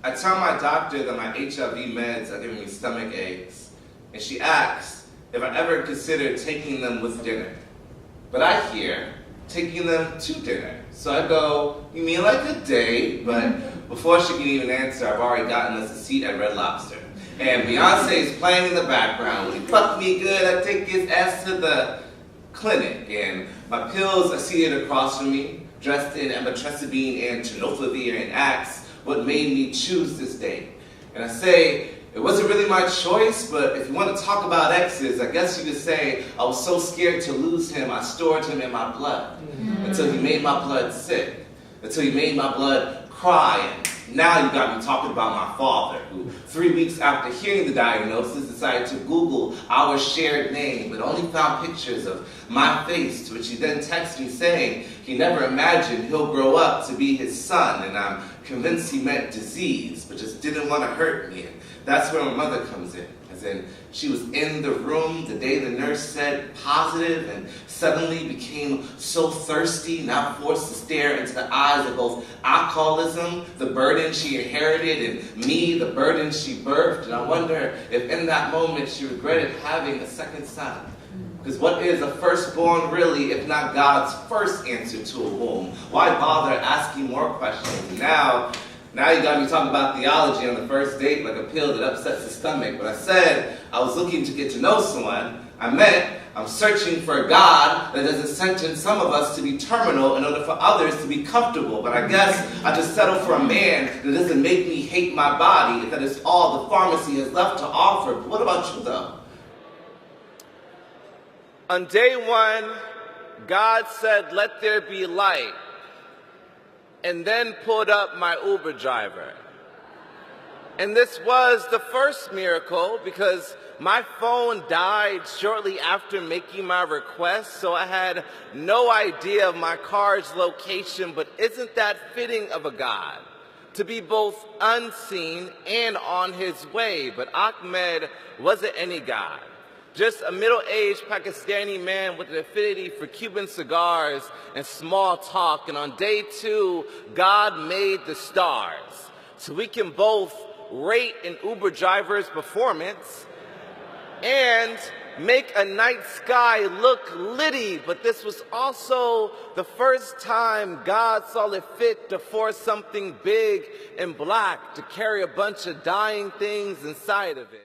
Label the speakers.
Speaker 1: I tell my doctor that my HIV meds are giving me stomach aches, and she asks if I ever considered taking them with dinner. But I hear taking them to dinner. So I go, you mean like a date? But before she can even answer, I've already gotten us a seat at Red Lobster. And Beyonce's playing in the background. When he fucked me good, I take his ass to the clinic. And my pills are seated across from me, dressed in amitriptyline and tenofovir, and asks what made me choose this date. And I say, it wasn't really my choice, but if you want to talk about exes, I guess you could say I was so scared to lose him, I stored him in my blood until he made my blood sick, until he made my blood cry. And now you got me talking about my father, who 3 weeks after hearing the diagnosis decided to Google our shared name, but only found pictures of my face, to which he then texted me saying he never imagined he'll grow up to be his son, and I'm convinced he meant disease, but just didn't want to hurt me. And that's where my mother comes in. As in, she was in the room the day the nurse said positive and suddenly became so thirsty, now forced to stare into the eyes of both alcoholism, the burden she inherited, and me, the burden she birthed. And I wonder if in that moment she regretted having a second son. Because what is a firstborn really, if not God's first answer to a womb? Why bother asking more questions? And now you got me talking about theology on the first date like a pill that upsets the stomach. But I said I was looking to get to know someone. I meant I'm searching for a God that doesn't sentence some of us to be terminal in order for others to be comfortable. But I guess I just settle for a man that doesn't make me hate my body, if that is all the pharmacy has left to offer. But what about you, though? On day one, God said, "Let there be light," and then pulled up my Uber driver. And this was the first miracle because my phone died shortly after making my request, so I had no idea of my car's location. But isn't that fitting of a God, to be both unseen and on his way? But Ahmed wasn't any God, just a middle-aged Pakistani man with an affinity for Cuban cigars and small talk. And on day two, God made the stars, so we can both rate an Uber driver's performance and make a night sky look litty. But this was also the first time God saw it fit to force something big and black to carry a bunch of dying things inside of it.